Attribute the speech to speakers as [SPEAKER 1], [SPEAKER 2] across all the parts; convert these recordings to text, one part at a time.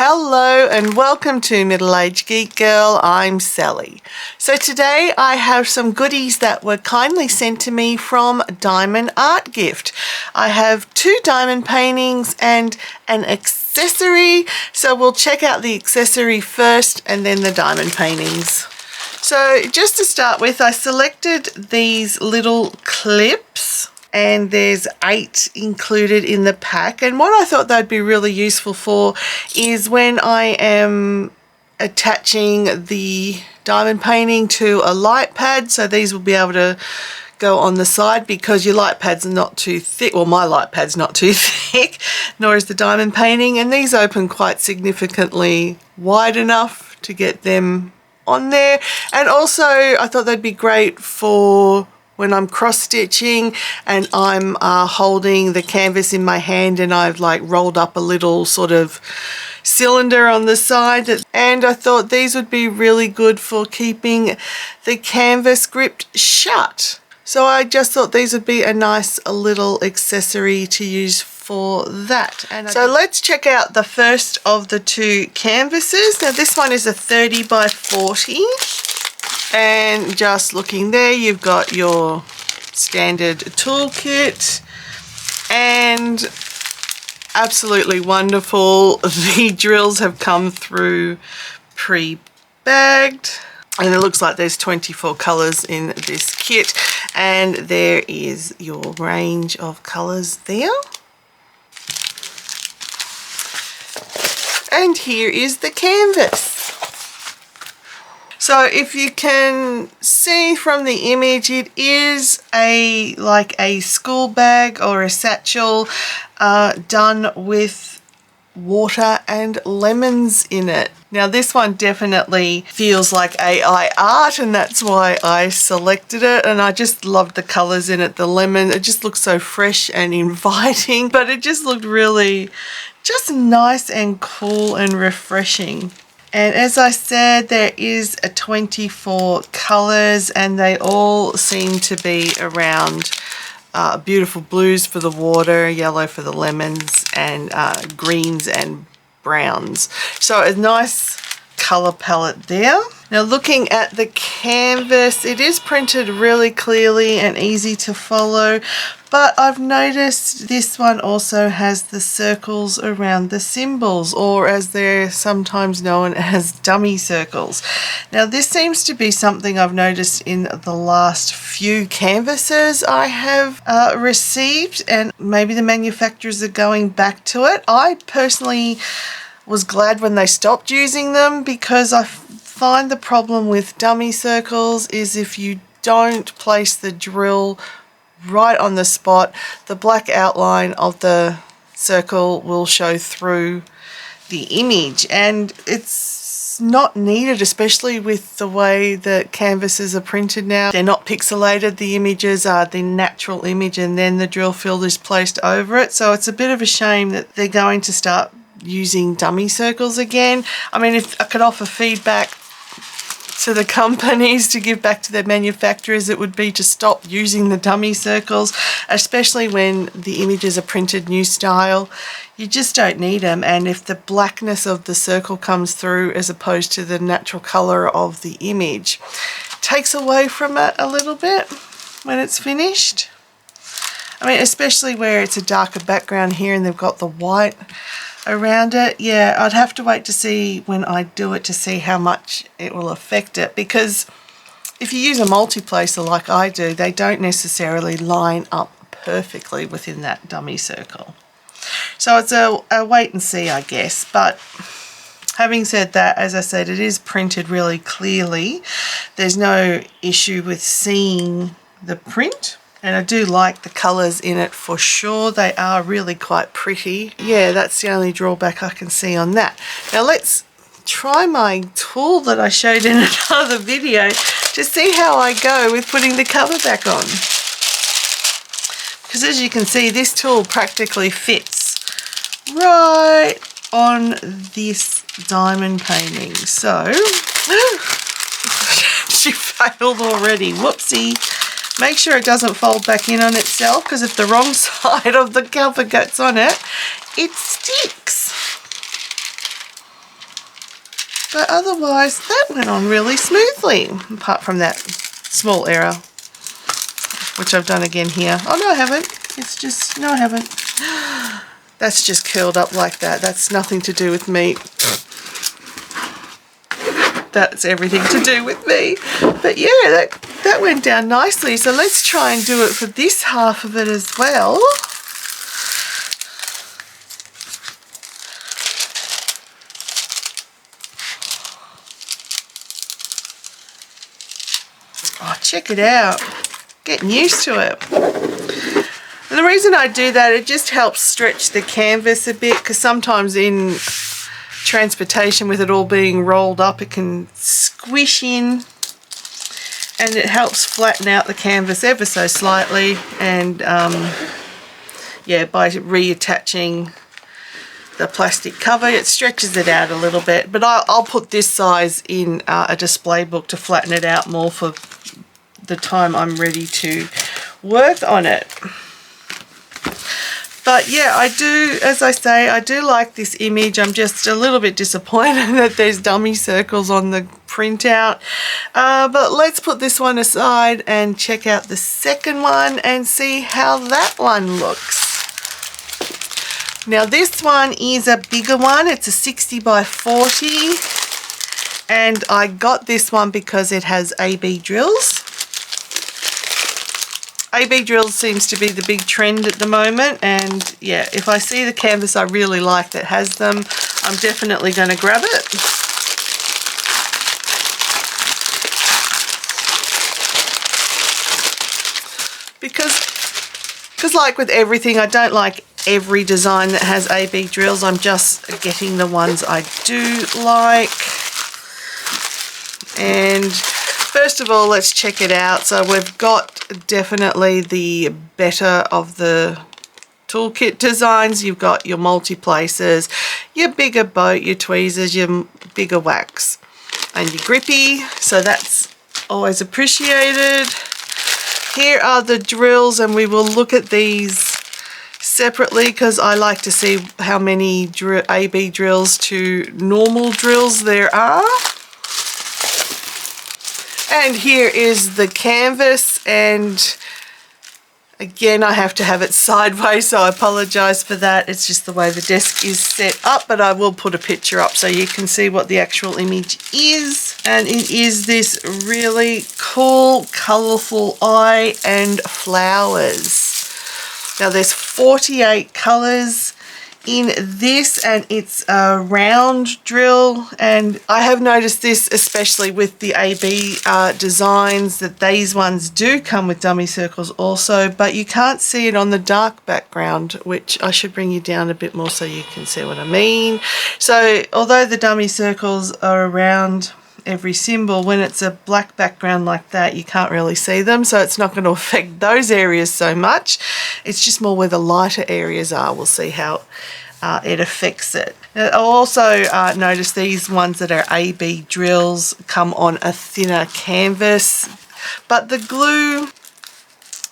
[SPEAKER 1] Hello and welcome to Middle-Aged Geek Girl. I'm Sally. So today I have some goodies that were kindly sent to me from DiamondArtGift. I have 2 diamond paintings and an accessory. So we'll check out the accessory first and then the diamond paintings. So just to start with, I selected these little clips. And there's 8 included in the pack, and what I thought they'd be really useful for is when I am attaching the diamond painting to a light pad. So these will be able to go on the side because your light pad's not too thick. Well, my light pad's not too thick, nor is the diamond painting, and these open quite significantly wide enough to get them on there. And also I thought they'd be great for when I'm cross stitching and I'm holding the canvas in my hand and I've like rolled up a little sort of cylinder on the side, and I thought these would be really good for keeping the canvas gripped shut. So I just thought these would be a nice little accessory to use for that. And so let's check out the first of the 2 canvases. Now this one is a 30 by 40. And just looking there, you've got your standard toolkit, and absolutely wonderful. The drills have come through pre-bagged, and it looks like there's 24 colors in this kit, and there is your range of colors there. And here is the canvas. So if you can see from the image, it is like a school bag or a satchel done with water and lemons in it. Now this one definitely feels like AI art, and that's why I selected it, and I just loved the colors in it. The lemon, it just looks so fresh and inviting, but it just looked really just nice and cool and refreshing. And as I said, there is a 24 colors, and they all seem to be around beautiful blues for the water, yellow for the lemons, and greens and browns. So a nice color palette there. Now looking at the canvas, it is printed really clearly and easy to follow, but I've noticed this one also has the circles around the symbols, or as they're sometimes known as dummy circles. Now this seems to be something I've noticed in the last few canvases I have received, and maybe the manufacturers are going back to it. I personally was glad when they stopped using them, because I find the problem with dummy circles is if you don't place the drill right on the spot, the black outline of the circle will show through the image, and it's not needed, especially with the way that canvases are printed now. They're not pixelated. The images are the natural image, and then the drill field is placed over it. So it's a bit of a shame that they're going to start using dummy circles again. I mean, if I could offer feedback to the companies to give back to their manufacturers, it would be to stop using the dummy circles, especially when the images are printed new style. You just don't need them, and if the blackness of the circle comes through as opposed to the natural color of the image, it takes away from it a little bit when it's finished. I mean, especially where it's a darker background here and they've got the white around it. Yeah, I'd have to wait to see when I do it to see how much it will affect it, because if you use a multi-placer like I do, they don't necessarily line up perfectly within that dummy circle. So it's a wait and see, I guess. But having said that, as I said, it is printed really clearly. There's no issue with seeing the print. And I do like the colours in it for sure. They are really quite pretty. Yeah, that's the only drawback I can see on that. Now let's try my tool that I showed in another video to see how I go with putting the cover back on. Because as you can see, this tool practically fits right on this diamond painting. So, she failed already. Whoopsie. Make sure it doesn't fold back in on itself, because if the wrong side of the cover gets on it, it sticks. But otherwise, that went on really smoothly, apart from that small error, which I've done again here. Oh, no, I haven't. It's just, no, I haven't. That's just curled up like that. That's nothing to do with me. That's everything to do with me. But yeah, that went down nicely. So let's try and do it for this half of it as well. Oh, check it out. Getting used to it. And the reason I do that, it just helps stretch the canvas a bit, because sometimes in transportation with it all being rolled up, it can squish in, and it helps flatten out the canvas ever so slightly. And yeah, by reattaching the plastic cover, it stretches it out a little bit. But I'll put this size in a display book to flatten it out more for the time I'm ready to work on it. But yeah, I do, as I say, I do like this image. I'm just a little bit disappointed that there's dummy circles on the printout. But let's put this one aside and check out the second one and see how that one looks. Now this one is a bigger one. It's a 60 by 40. And I got this one because it has A.B. drills. A.B. drills seems to be the big trend at the moment, and yeah, if I see the canvas I really like that has them, I'm definitely going to grab it. Because like with everything, I don't like every design that has A.B. drills. I'm just getting the ones I do like. And first of all, let's check it out. So we've got definitely the better of the toolkit designs. You've got your multi-places, your bigger boat, your tweezers, your bigger wax, and your grippy. So that's always appreciated. Here are the drills, and we will look at these separately because I like to see how many A.B. drills to normal drills there are. And here is the canvas, and again I have to have it sideways, so I apologize for that. It's just the way the desk is set up, but I will put a picture up so you can see what the actual image is. And it is this really cool, colorful eye and flowers. Now there's 48 colors in this, and it's a round drill, and I have noticed this especially with the A.B. designs, that these ones do come with dummy circles also, but you can't see it on the dark background, which I should bring you down a bit more so you can see what I mean. So although the dummy circles are around every symbol, when it's a black background like that, you can't really see them, so it's not going to affect those areas so much. It's just more where the lighter areas are. We'll see how it affects it. I'll also notice these ones that are A.B. drills come on a thinner canvas, but the glue,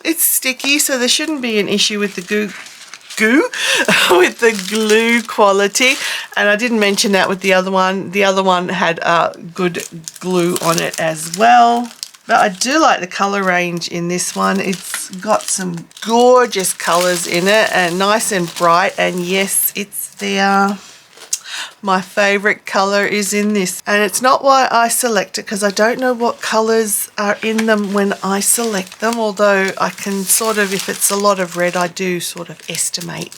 [SPEAKER 1] it's sticky, so there shouldn't be an issue with the with the glue quality. And I didn't mention that with the other one. The other one had good glue on it as well. But I do like the color range in this one. It's got some gorgeous colors in it, and nice and bright. And yes, it's there. My favorite color is in this, and it's not why I select it, because I don't know what colors are in them when I select them, although I can sort of, if it's a lot of red, I do sort of estimate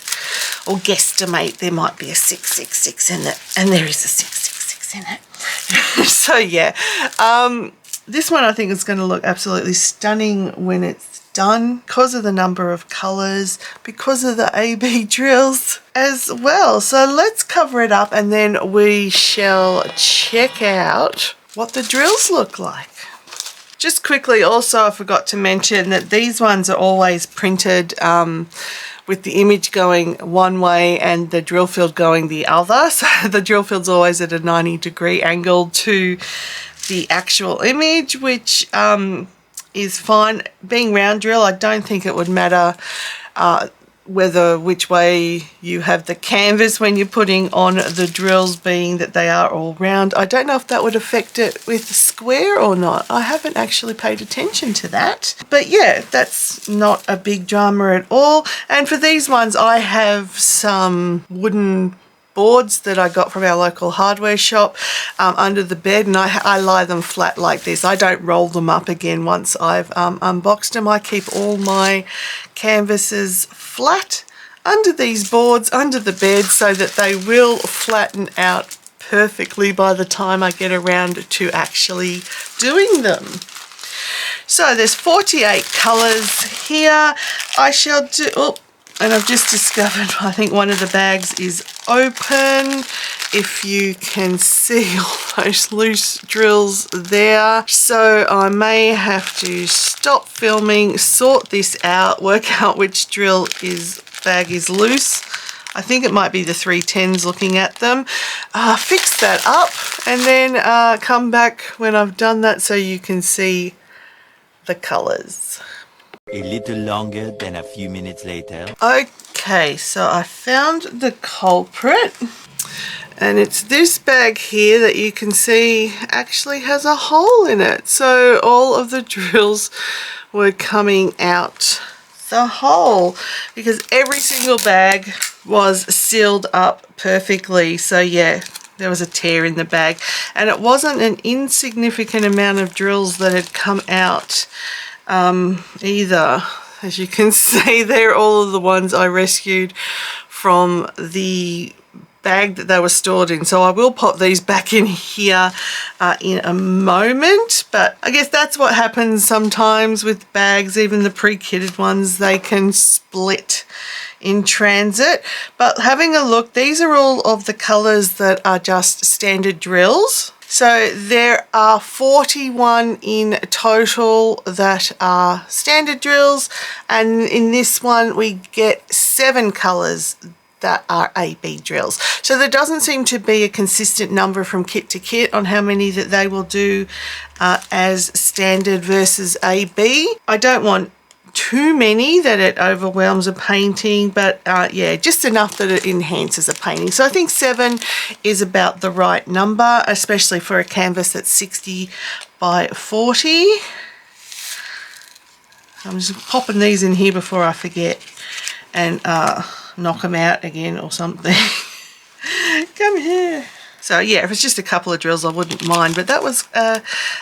[SPEAKER 1] or guesstimate there might be a 666 in it, and there is a 666 in it. So yeah, this one I think is going to look absolutely stunning when it's done, because of the number of colors, because of the A.B. drills as well. So let's cover it up, and then we shall check out what the drills look like. Just quickly, also I forgot to mention that these ones are always printed with the image going one way and the drill field going the other. So the drill field's always at a 90-degree angle to the actual image, which is fine. Being round drill, I don't think it would matter which way you have the canvas when you're putting on the drills, being that they are all round. I don't know if that would affect it with square or not. I haven't actually paid attention to that. But yeah, that's not a big drama at all. And for these ones, I have some wooden boards that I got from our local hardware shop under the bed, and I lie them flat like this. I don't roll them up again once I've unboxed them. I keep all my canvases flat under these boards under the bed so that they will flatten out perfectly by the time I get around to actually doing them. So there's 48 colours here. I shall do... Oh, and I've just discovered, I think one of the bags is open. If you can see all those loose drills there. So I may have to stop filming, sort this out, work out which bag is loose. I think it might be the 310s looking at them. Fix that up and then come back when I've done that so you can see the colours.
[SPEAKER 2] A little longer than a few minutes later.
[SPEAKER 1] Okay, so I found the culprit, and it's this bag here that you can see actually has a hole in it. So all of the drills were coming out the hole because every single bag was sealed up perfectly. So yeah, there was a tear in the bag, and it wasn't an insignificant amount of drills that had come out either. As you can see, they're all of the ones I rescued from the bag that they were stored in. So I will pop these back in here in a moment, but I guess that's what happens sometimes with bags, even the pre-kitted ones, they can split in transit. But having a look, these are all of the colors that are just standard drills. So there are 41 in total that are standard drills, and in this one we get 7 colors that are A.B. drills. So there doesn't seem to be a consistent number from kit to kit on how many that they will do as standard versus A.B. I don't want too many that it overwhelms a painting, but yeah, just enough that it enhances a painting. So I think 7 is about the right number, especially for a canvas that's 60 by 40. I'm just popping these in here before I forget and knock them out again or something. Come here. So yeah, if it's just a couple of drills, I wouldn't mind, but that was a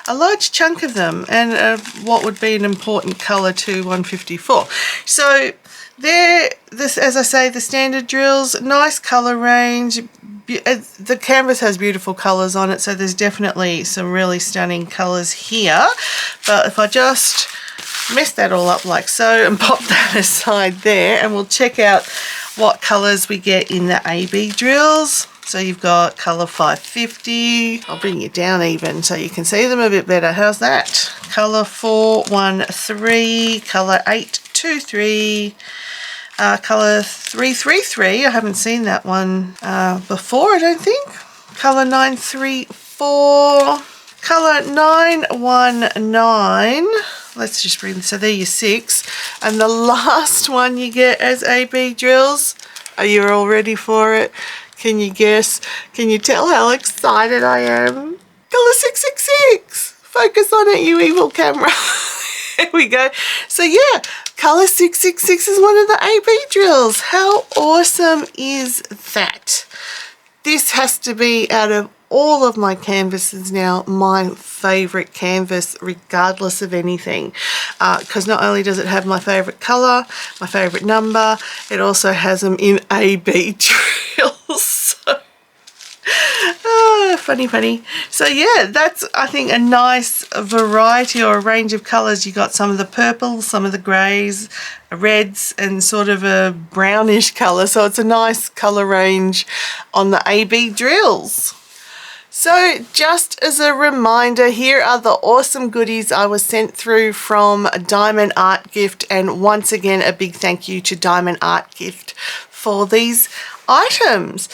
[SPEAKER 1] large chunk of them, and what would be an important colour to 154. So there, as I say, the standard drills, nice colour range. The canvas has beautiful colours on it, so there's definitely some really stunning colours here. But if I just mess that all up like so and pop that aside there, and we'll check out what colours we get in the A.B. drills. So you've got colour 550. I'll bring you down even so you can see them a bit better. How's that? Colour 413, colour 823, colour 333. I haven't seen that one before, I don't think. Colour 934, colour 919. Let's just bring, so there your 6. And the last one you get as A.B. drills. Are you all ready for it? Can you guess? Can you tell how excited I am? Colour 666. Focus on it, you evil camera. There we go. So yeah, colour 666 is one of the A.B. drills. How awesome is that? This has to be, out of all of my canvases now, my favourite canvas regardless of anything, because not only does it have my favourite colour, my favourite number, it also has them in A.B. drills. So funny. So yeah, that's, I think, a nice variety or a range of colours. You got some of the purples, some of the greys, reds, and sort of a brownish colour. So it's a nice colour range on the A.B. drills. So just as a reminder, here are the awesome goodies I was sent through from Diamond Art Gift, and once again a big thank you to Diamond Art Gift for these items.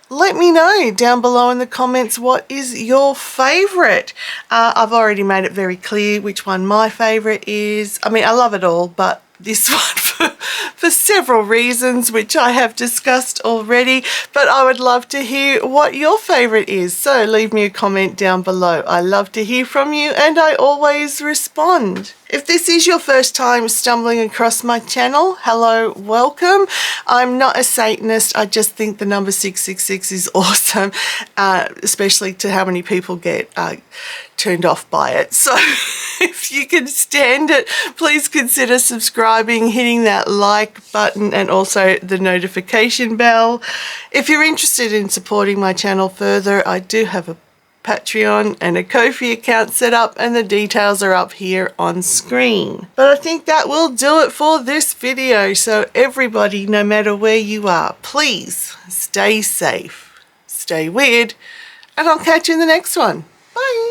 [SPEAKER 1] Let me know down below in the comments what is your favourite. I've already made it very clear which one my favourite is. I mean, I love it all, but this one for for several reasons, which I have discussed already, but I would love to hear what your favourite is. So leave me a comment down below. I love to hear from you and I always respond. If this is your first time stumbling across my channel, hello, welcome. I'm not a Satanist. I just think the number 666 is awesome, especially to how many people get turned off by it. So if you can stand it, please consider subscribing, hitting that like button and also the notification bell. If you're interested in supporting my channel further, I do have a Patreon and a Ko-fi account set up and the details are up here on screen. But I think that will do it for this video. So everybody, no matter where you are, please stay safe, stay weird, and I'll catch you in the next one. Bye.